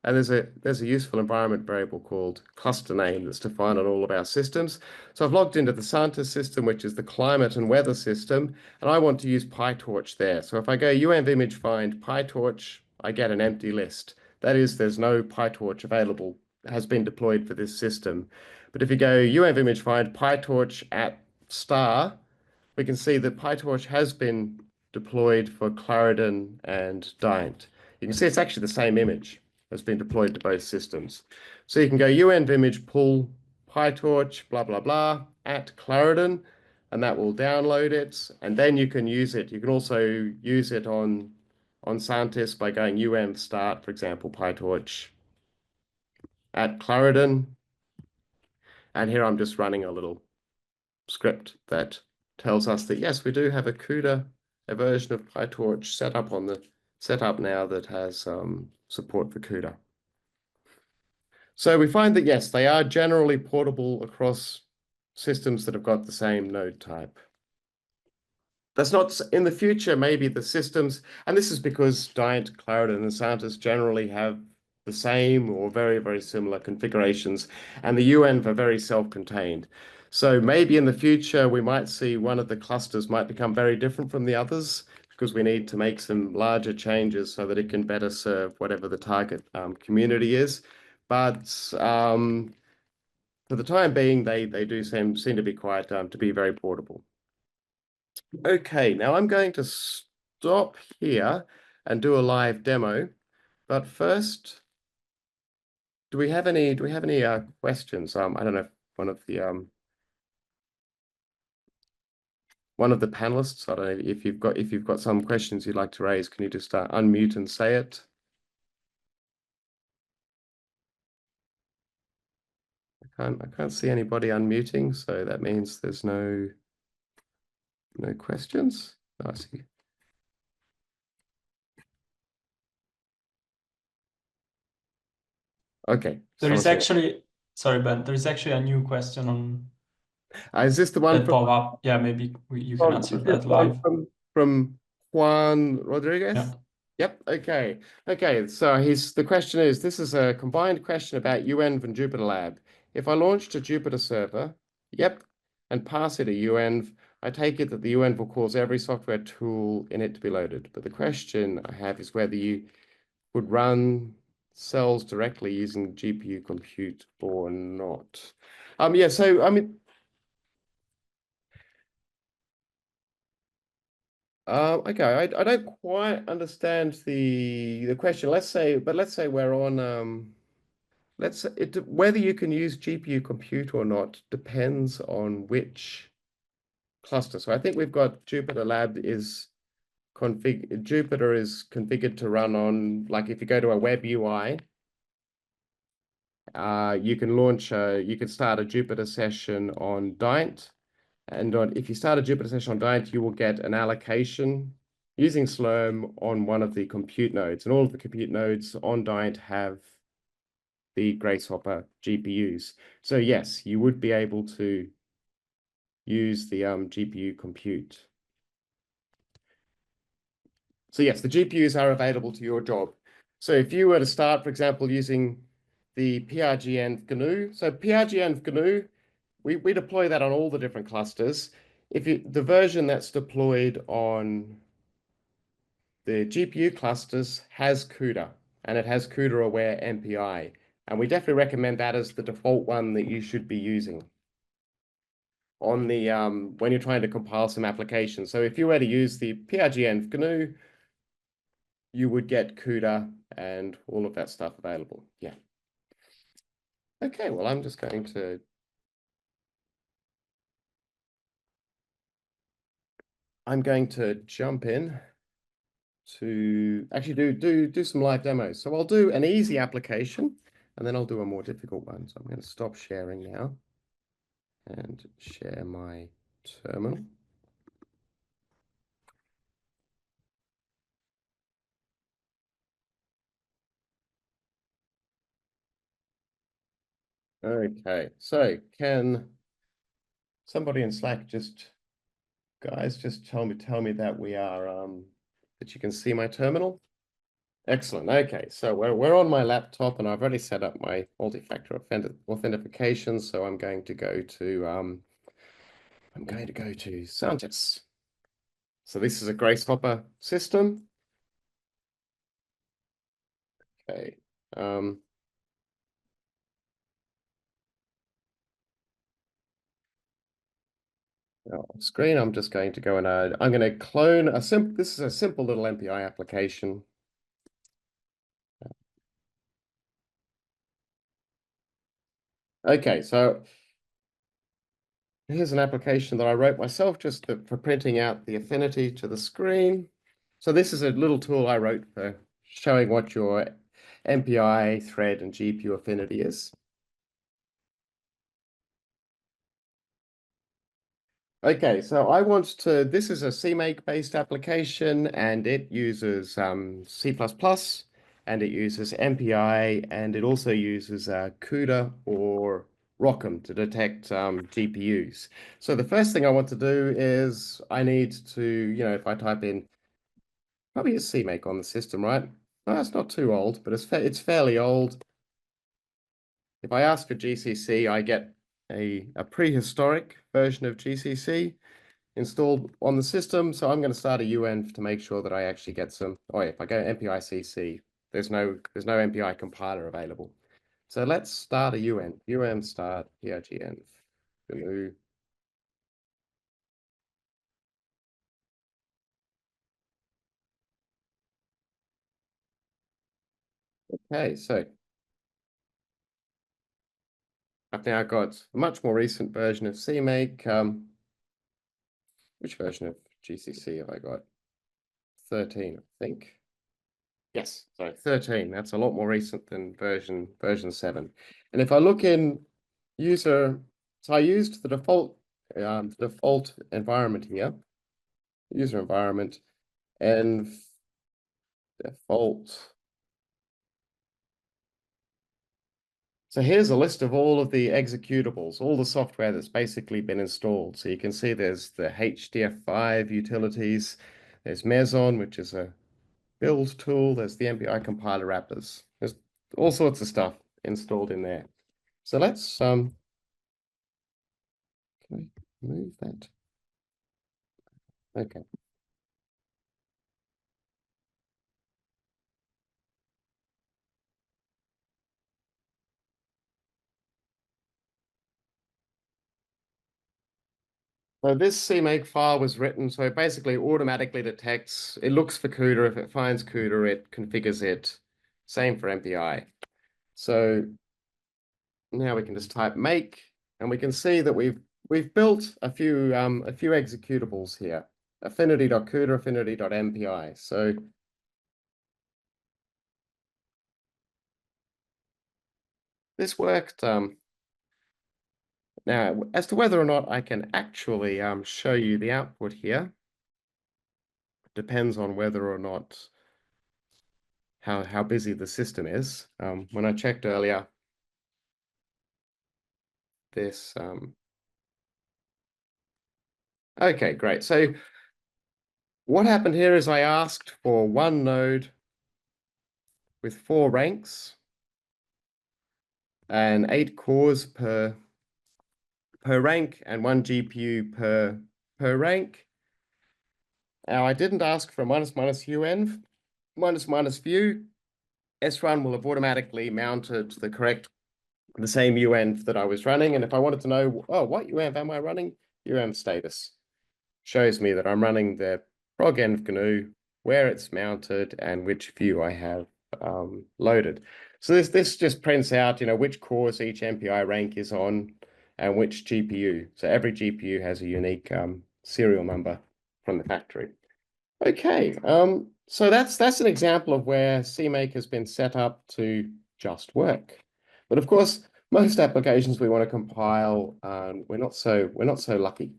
and there's a useful environment variable called cluster name that's defined on all of our systems. So I've logged into the Santis system, which is the climate and weather system, and I want to use PyTorch there. So if I go uenv image find PyTorch, I get an empty list. That is, there's no PyTorch available, has been deployed for this system. But if you go uenv image find PyTorch @ we can see that PyTorch has been deployed for Clarendon and Dint. You can see it's actually the same image that's been deployed to both systems. So you can go uenv image pull PyTorch, blah, blah, blah, @ Clarendon, and that will download it. And then you can use it. You can also use it on Santis by going uenv start, for example, PyTorch @ Clarendon. And here I'm just running a little script that tells us that yes, we do have a CUDA, a version of PyTorch set up now that has support for CUDA. So we find that yes, they are generally portable across systems that have got the same node type. That's not in the future, maybe the systems, and this is because Dint, Clarendon, and Santis generally have the same or very, very similar configurations, and the uenv are very self-contained. So maybe in the future, we might see one of the clusters might become very different from the others because we need to make some larger changes so that it can better serve whatever the target community is. But for the time being, they do seem to be quite to be very portable. Okay, now I'm going to stop here and do a live demo. But first, do we have any questions? I don't know if one of the panelists, I don't know if you've got some questions you'd like to raise, can you just unmute and say it? I can't see anybody unmuting, so that means there's no questions. Oh, I see. Okay. There is actually, sorry, Ben, there is actually a new question on is this the one that pop up? Yeah, maybe you can answer that live. From Juan Rodriguez? Yeah. Yep. Okay. Okay. So the question is, this is a combined question about uenv and Jupyter Lab. If I launched a Jupyter server, yep, and pass it a uenv, I take it that the uenv will cause every software tool in it to be loaded. But the question I have is whether you would run cells directly using GPU compute or not. Yeah. So I mean. Okay, I don't quite understand the question. Let's say we're on whether you can use GPU compute or not depends on which cluster. So I think we've got Jupyter Lab is Jupyter is configured to run on, like, if you go to a web UI, you can start a Jupyter session on Dint. And if you start a Jupyter session on Dint, you will get an allocation using Slurm on one of the compute nodes. And all of the compute nodes on Dint have the Gracehopper GPUs. So yes, you would be able to use the GPU compute. So yes, the GPUs are available to your job. So if you were to start, for example, using the PRGN GNU, so PRGN GNU, we deploy that on all the different clusters. The version that's deployed on the GPU clusters has CUDA, and it has CUDA aware MPI. And we definitely recommend that as the default one that you should be using on the when you're trying to compile some applications. So if you were to use the PRGN GNU, you would get CUDA and all of that stuff available. Yeah. Okay, well, I'm going to jump in to actually do some live demos. So I'll do an easy application and then I'll do a more difficult one. So I'm going to stop sharing now and share my terminal. Okay, so can somebody in Slack guys, just tell me that we are that you can see my terminal? Excellent. Okay, so we're on my laptop and I've already set up my multi-factor authentication. So I'm going to go to Soundtest. So this is a Gracehopper system. Okay. Screen, I'm just going to go and I'm going to clone this is a simple little MPI application. Okay, so here's an application that I wrote myself just for printing out the affinity to the screen. So this is a little tool I wrote for showing what your MPI thread and GPU affinity is. Okay, so this is a CMake based application and it uses C++ and it uses MPI and it also uses CUDA or ROCm to detect GPUs. So the first thing I want to do is I need to, if I type in, probably use CMake on the system, right? No, it's not too old, but it's fairly old. If I ask for GCC, I get a prehistoric version of GCC installed on the system. So I'm going to start a uenv to make sure that I actually get some. Oh, if I go MPI-CC, there's no MPI compiler available. So let's start a uenv start prgenv. Okay, so I've now got a much more recent version of CMake. Which version of GCC have I got? 13, I think. Yes, so 13. That's a lot more recent than version 7. And if I look in user, so I used the default environment here, user environment, and default. So here's a list of all of the executables, all the software that's basically been installed. So you can see there's the HDF5 utilities, there's Meson, which is a build tool, there's the MPI compiler wrappers. There's all sorts of stuff installed in there. So let's can we move that? Okay. So this CMake file was written, so it basically automatically detects, it looks for CUDA. If it finds CUDA, it configures it. Same for MPI. So now we can just type make, and we can see that we've built a few executables here. Affinity.CUDA, affinity.mpi. So this worked. Now, as to whether or not I can actually show you the output here, depends on whether or not how busy the system is. When I checked earlier, this okay, great. So what happened here is I asked for one node with 4 ranks and 8 cores per rank and 1 GPU per rank. Now I didn't ask for minus uenv, minus view. srun will have automatically mounted the same uenv that I was running. And if I wanted to know, oh, what uenv am I running? uenv status shows me that I'm running the progenv GNU, where it's mounted, and which view I have loaded. So this just prints out, which cores each MPI rank is on and which GPU. So every GPU has a unique serial number from the factory. Okay, so that's an example of where CMake has been set up to just work. But of course, most applications we want to compile, we're not so lucky.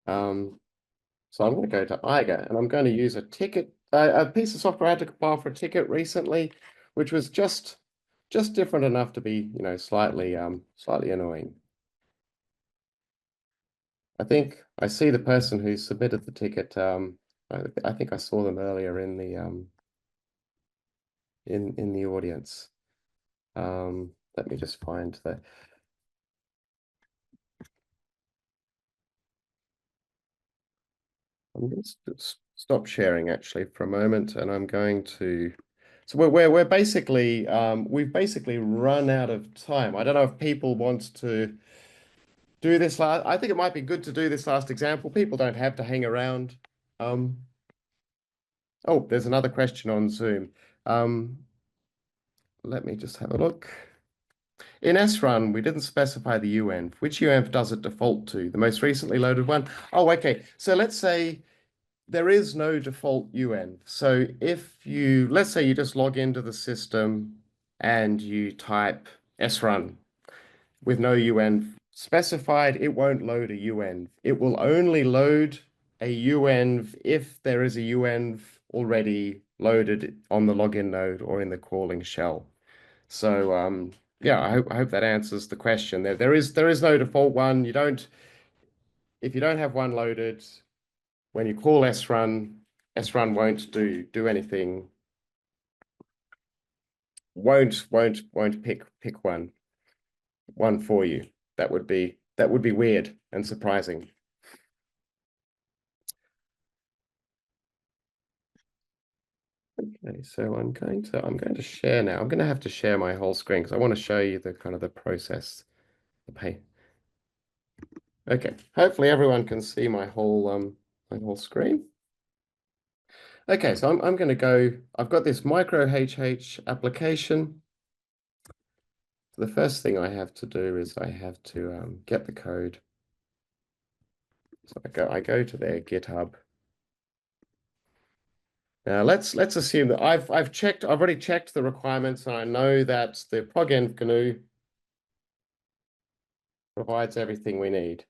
So I'm going to go to IGA, and I'm going to use a ticket, a piece of software I had to compile for a ticket recently, which was just different enough to be, slightly annoying. I think I see the person who submitted the ticket. I think I saw them earlier in the in the audience. Let me just find the. I'm going to stop sharing actually for a moment, and I'm going to. So we're basically we've basically run out of time. I don't know if people want to do this last. I think it might be good to do this last example. People don't have to hang around. Oh, there's another question on Zoom. Let me just have a look. In srun, we didn't specify the uenv. Which uenv does it default to? The most recently loaded one? Oh, okay. So let's say there is no default uenv. So let's say you just log into the system and you type srun with no uenv specified, it won't load a uenv. It will only load a uenv if there is a uenv already loaded on the login node or in the calling shell. So yeah, I hope that answers the question. There is no default one. If you don't have one loaded, when you call srun, srun won't do anything. Won't pick one for you. That would be weird and surprising. Okay, so I'm going to share now. I'm going to have to share my whole screen because I want to show you the kind of the process. Okay, hopefully everyone can see my whole screen. Okay, so I'm going to go. I've got this microHH application. The first thing I have to do is I have to get the code. So I go to their GitHub. Now let's assume that I've already checked the requirements, and I know that the progenv GNU provides everything we need.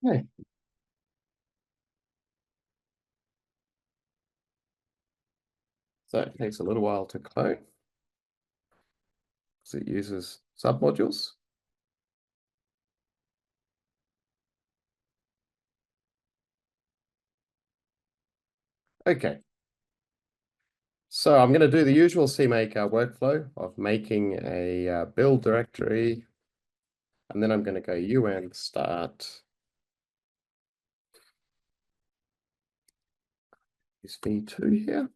Okay. So it takes a little while to clone because it uses submodules. Okay. So I'm going to do the usual CMake workflow of making a build directory, and then I'm going to go uenv start. Is v2 here?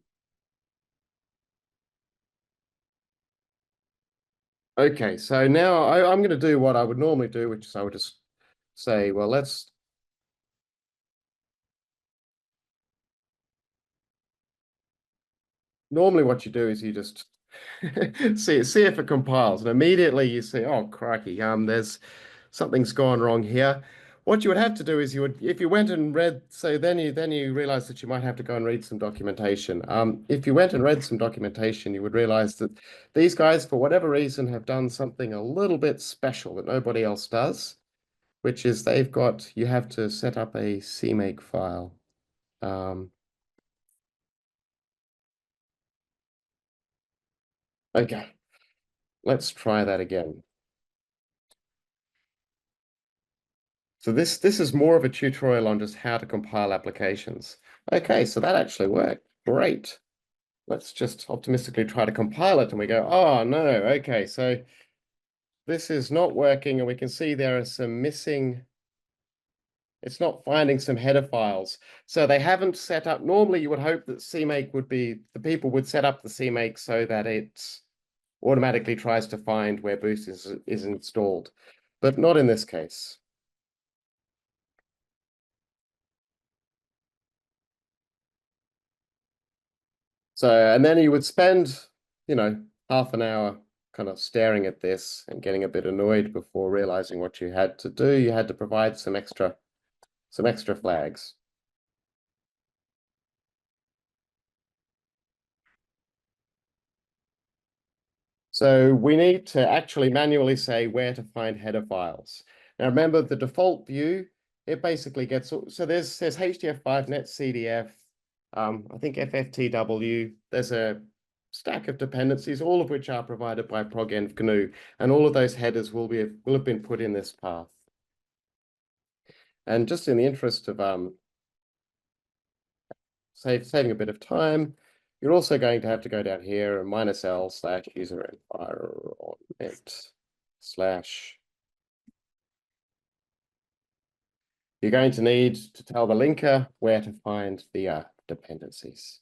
Okay, so now I'm going to do what I would normally do, which is I would just say, well, let's normally what you do is you just see if it compiles, and immediately you see, oh crikey, something's gone wrong here. What you would have to do is if you went and read, so then you realize that you might have to go and read some documentation. If you went and read some documentation, you would realize that these guys, for whatever reason, have done something a little bit special that nobody else does, which is you have to set up a CMake file. Okay, let's try that again. So this is more of a tutorial on just how to compile applications. Okay, so that actually worked. Great. Let's just optimistically try to compile it, and we go, oh no, okay, so this is not working, and we can see there are some missing, it's not finding some header files. So they haven't set up, normally you would hope that CMake the people would set up the CMake so that it automatically tries to find where Boost is installed, but not in this case. So, and then you would spend, half an hour kind of staring at this and getting a bit annoyed before realizing what you had to do. You had to provide some extra flags. So we need to actually manually say where to find header files. Now remember the default view, it basically gets, so there's HDF5, NetCDF, I think FFTW, there's a stack of dependencies, all of which are provided by progenv GNU, and all of those headers will have been put in this path. And just in the interest of saving a bit of time, you're also going to have to go down here and -l/user environment / you're going to need to tell the linker where to find the dependencies.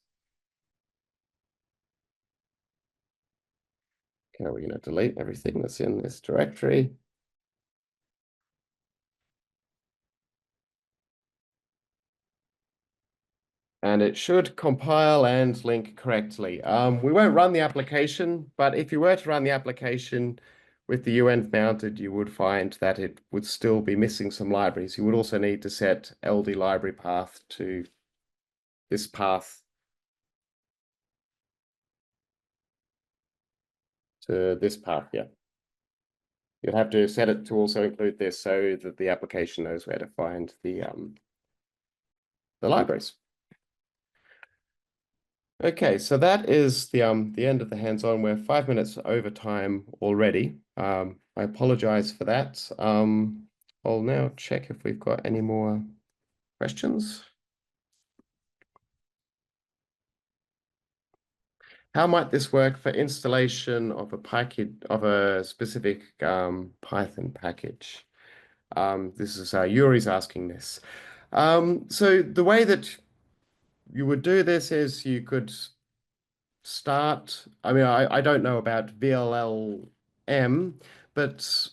Okay, we're going to delete everything that's in this directory. And it should compile and link correctly. We won't run the application, but if you were to run the application with the uenv mounted, you would find that it would still be missing some libraries. You would also need to set LD library path to this path yeah. You'd have to set it to also include this so that the application knows where to find the libraries. Okay, so that is the end of the hands-on. We're 5 minutes over time already. I apologize for that. I'll now check if we've got any more questions. How might this work for installation of a package of a specific Python package? This is Yuri's asking this. So the way that you would do this is you could start, I mean, I don't know about VLLM, but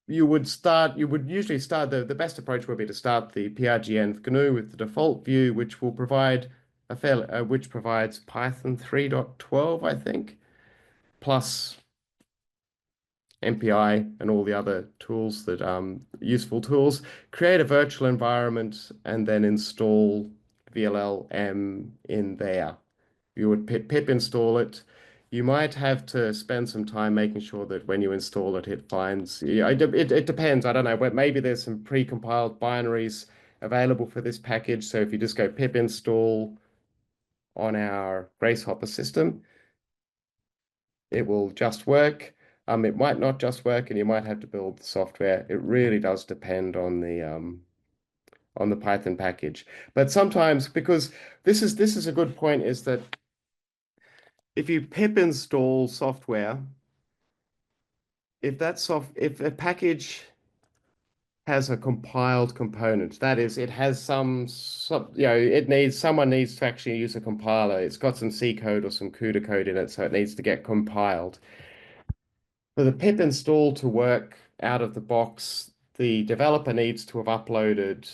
you would usually start, the best approach would be to start the PRGenv GNU with the default view, which will provide which provides Python 3.12, I think, plus MPI and all the other tools that useful tools. Create a virtual environment and then install VLLM in there. You would pip install it. You might have to spend some time making sure that when you install it, it finds. It depends. I don't know. Maybe there's some pre-compiled binaries available for this package. So if you just go pip install on our Gracehopper system, it will just work. It might not just work, and you might have to build the software. It really does depend on the Python package. But sometimes, because this is a good point, is that if you pip install software, if a package has a compiled component. That is, it has someone needs to actually use a compiler. It's got some C code or some CUDA code in it, so it needs to get compiled. For the pip install to work out of the box, the developer needs to have uploaded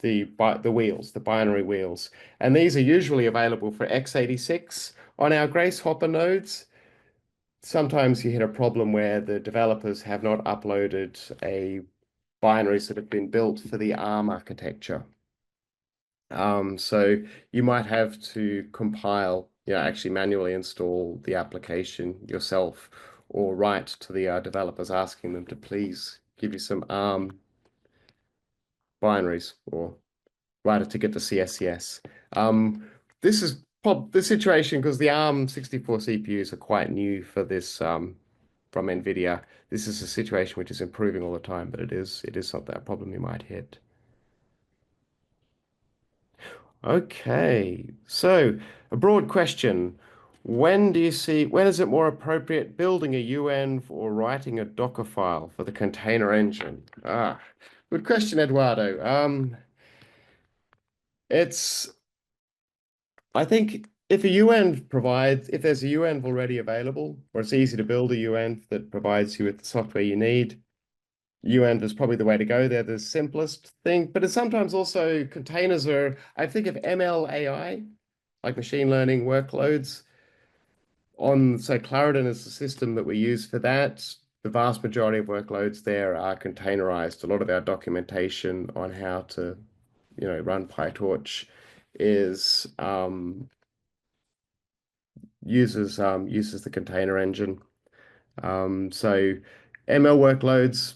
the wheels, the binary wheels. And these are usually available for x86 on our Grace Hopper nodes. Sometimes you hit a problem where the developers have not uploaded binaries that have been built for the ARM architecture. So you might have to compile, actually manually install the application yourself, or write to the developers asking them to please give you some ARM binaries, or write a ticket to CSCS. This is the situation because the ARM 64 CPUs are quite new for this from NVIDIA. This is a situation which is improving all the time, but it is something, a problem you might hit. Okay, so a broad question. When is it more appropriate building a uenv or writing a Docker file for the container engine? Good question, Eduardo. I think if there's a uenv already available, or it's easy to build a uenv that provides you with the software you need, uenv is probably the way to go. They're the simplest thing, but it's sometimes also containers I think of ML AI, like machine learning workloads so Clarendon is the system that we use for that. The vast majority of workloads there are containerized. A lot of our documentation on how to, run PyTorch uses the container engine. So ML workloads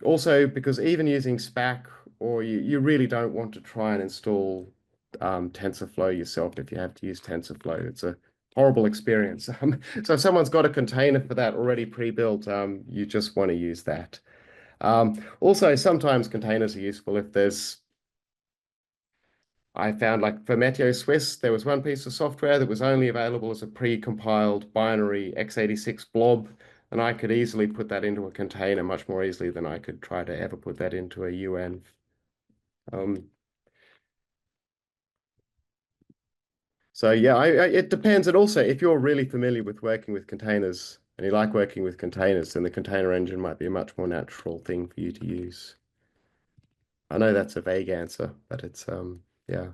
also, because even using SPAC, or you really don't want to try and install TensorFlow yourself if you have to use TensorFlow. It's a horrible experience. So if someone's got a container for that already pre-built, you just want to use that. Also, sometimes containers are useful if I found, like for Meteo Swiss, there was one piece of software that was only available as a pre-compiled binary x86 blob, and I could easily put that into a container much more easily than I could try to ever put that into a uenv. So yeah, it depends. And also, if you're really familiar with working with containers and you like working with containers, then the container engine might be a much more natural thing for you to use. I know that's a vague answer, but it's yeah.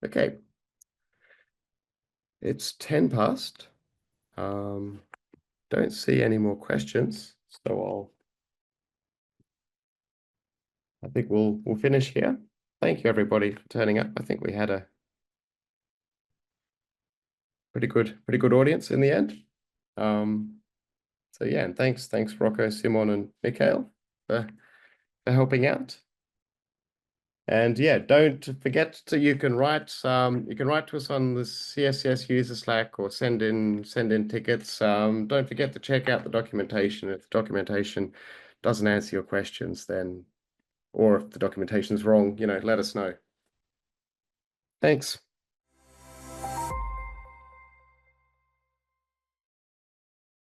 Okay. It's 10 past. Don't see any more questions, so I think we'll finish here. Thank you everybody for turning up. I think we had a pretty good audience in the end. So yeah, and thanks Rocco, Simon, and Mikhail for helping out. And yeah, don't forget you can write to us on the CSCS user Slack, or send in tickets. Don't forget to check out the documentation. If the documentation doesn't answer your questions, then, or if the documentation is wrong, let us know. Thanks.